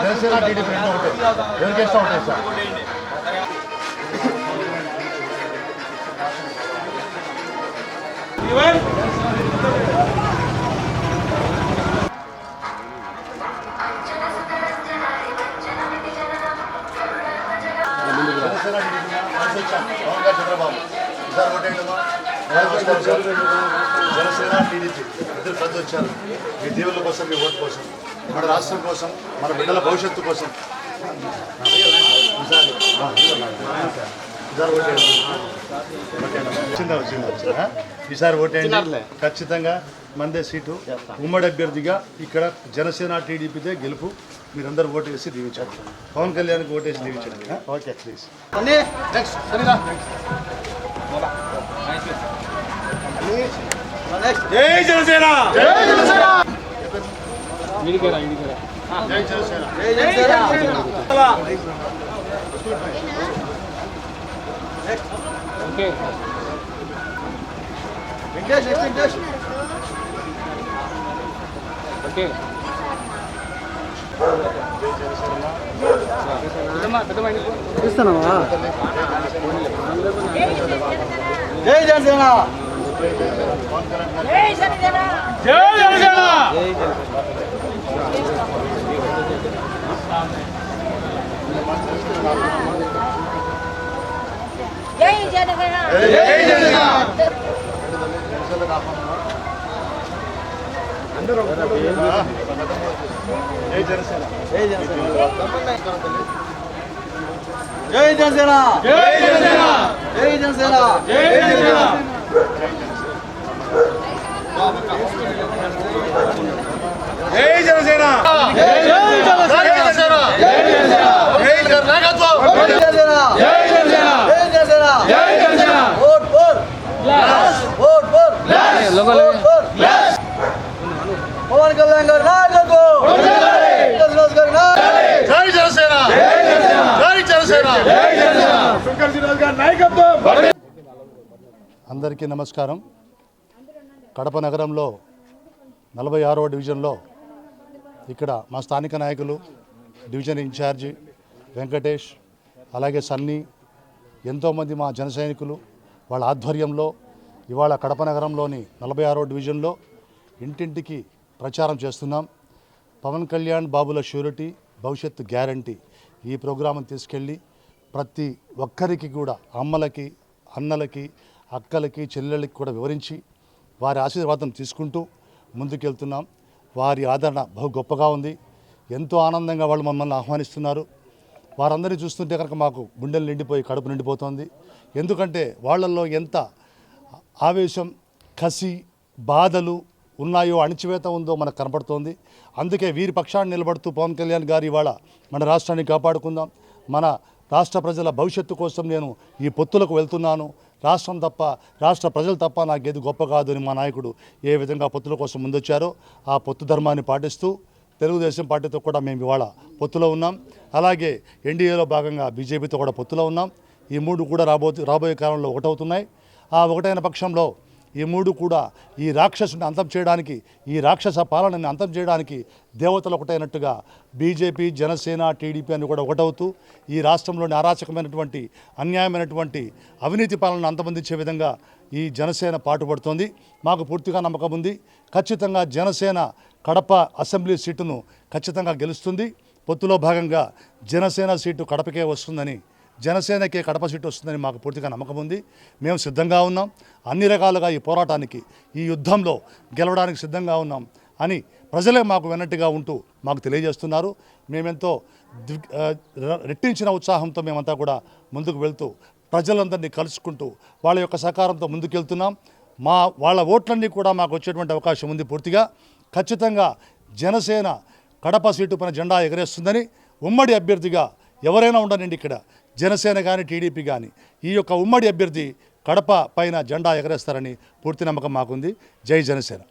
Janasena TDP రెండు ఒకటే ఎవరికి ఇష్టం ఉంటాయి సార్ చంద్రబాబు సార్ ఓటేయండమ్మా జనసేన టీడీపీ ఇద్దరు కలిసి వచ్చారు మీ దీవుల కోసం మీ ఓటు కోసం మన రాష్ట్రం కోసం మన బిడ్డల భవిష్యత్తు కోసం ఈసారి ఓటేయండి ఖచ్చితంగా మందే సీటు ఉమ్మడి అభ్యర్థిగా ఇక్కడ జనసేన టీడీపీదే గెలుపు మీరందరూ ఓటు వేసి దీవించండి పవన్ కళ్యాణ్కి ఓటేసి దీవించండి ఓకే ప్లీజ్ నెక్స్ట్ సరేనా జై జనసేన జై జనసేన జై జనసేన జై జనసేన ఓకే వెంకటేష్ వెంకటేష్ ఓకే చూస్తున్నావా జై జనసేన జై జనసేన జై జనసేన జై జనసేన జై జనసేన అందరూ జై జనసేన జై జనసేన జై జనసేన జై జనసేన జై జనసేన జై జనసేన జై జనసేన జై జనసేన జై జనసేన జై నాయకత్వం జై జనసేన జై జనసేన జై జనసేన జై Janasena vote for glass vote for glass vote for glass Pawan Kalyan గారి నాయకత్వం జై జనసేన జై జనసేన జై జనసేన జై జనసేన శంకర్ జిరాజ్ గారి నాయకత్వం. అందరికీ నమస్కారం. కడప నగరంలో 46వ డివిజన్లో ఇక్కడ మా స్థానిక నాయకులు డివిజన్ ఇన్ఛార్జి వెంకటేష్ అలాగే సన్నీ ఎంతోమంది మా జన సైనికులు వాళ్ళ ఆధ్వర్యంలో ఇవాళ కడప నగరంలోని 46వ డివిజన్లో ఇంటింటికి ప్రచారం చేస్తున్నాం. పవన్ కళ్యాణ్ బాబుల ష్యూరిటీ భవిష్యత్తు గ్యారంటీ ఈ ప్రోగ్రాంను తీసుకెళ్ళి ప్రతి ఒక్కరికి కూడా అమ్మలకి అన్నలకి అక్కలకి చెల్లెళ్ళకి కూడా వివరించి వారి ఆశీర్వాదం తీసుకుంటూ ముందుకెళ్తున్నాం. వారి ఆదరణ బహు గొప్పగా ఉంది. ఎంతో ఆనందంగా వాళ్ళు మమ్మల్ని ఆహ్వానిస్తున్నారు. వారందరినీ చూస్తుంటే కనుక మాకు గుండెలు నిండిపోయి కడుపు నిండిపోతుంది. ఎందుకంటే వాళ్ళల్లో ఎంత ఆవేశం కసి బాధలు ఉన్నాయో అణిచివేత ఉందో మనకు కనపడుతోంది. అందుకే వీరి పక్షాన్ని నిలబడుతూ పవన్ కళ్యాణ్ గారు ఇవాళ మన రాష్ట్రాన్ని కాపాడుకుందాం, మన రాష్ట్ర ప్రజల భవిష్యత్తు కోసం నేను ఈ పొత్తులకు వెళ్తున్నాను, రాష్ట్రం తప్ప రాష్ట్ర ప్రజలు తప్ప నాకేది గొప్ప కాదు అని మా నాయకుడు ఏ విధంగా పొత్తుల కోసం ముందొచ్చారో ఆ పొత్తు ధర్మాన్ని పాటిస్తూ తెలుగుదేశం పార్టీతో కూడా మేము ఇవాళ పొత్తులో ఉన్నాం. అలాగే ఎన్డీఏలో భాగంగా బీజేపీతో కూడా పొత్తులో ఉన్నాం. ఈ మూడు కూడా రాబోయే కాలంలో ఒకటవుతున్నాయి. ఆ ఒకటైన పక్షంలో ఈ మూడు కూడా ఈ రాక్షసుని అంతం చేయడానికి, ఈ రాక్షస పాలనని అంతం చేయడానికి దేవతలు ఒకటైనట్టుగా బీజేపీ జనసేన టీడీపీ అని కూడా ఒకటవుతూ ఈ రాష్ట్రంలోని అరాచకమైనటువంటి అన్యాయమైనటువంటి అవినీతి పాలనను అంతమొందించే విధంగా ఈ జనసేన పాటుపడుతోంది. మాకు పూర్తిగా నమ్మకం ఉంది. ఖచ్చితంగా జనసేన కడప అసెంబ్లీ సీటును ఖచ్చితంగా గెలుస్తుంది. పొత్తులో భాగంగా జనసేన సీటు కడపకే వస్తుందని, జనసేనకే కడప సీటు వస్తుందని మాకు పూర్తిగా నమ్మకం ఉంది. మేము సిద్ధంగా ఉన్నాం. అన్ని రకాలుగా ఈ పోరాటానికి, ఈ యుద్ధంలో గెలవడానికి సిద్ధంగా ఉన్నాం అని ప్రజలే మాకు వెన్నట్టుగా ఉంటూ మాకు తెలియజేస్తున్నారు. మేమెంతో రెట్టించిన ఉత్సాహంతో మేమంతా కూడా ముందుకు వెళ్తూ ప్రజలందరినీ కలుసుకుంటూ వాళ్ళ యొక్క సహకారంతో ముందుకెళ్తున్నాం. వాళ్ళ ఓట్లన్నీ కూడా మాకు వచ్చేటువంటి అవకాశం ఉంది పూర్తిగా. ఖచ్చితంగా జనసేన కడప సీటు పైన జెండా ఎగరేస్తుందని, ఉమ్మడి అభ్యర్థిగా ఎవరైనా ఉండనండి ఇక్కడ, జనసేన కానీ టీడీపీ కానీ, ఈ యొక్క ఉమ్మడి అభ్యర్థి కడప పైన జెండా ఎగరేస్తారని పూర్తి నమ్మకం మాకుంది. జై జనసేన.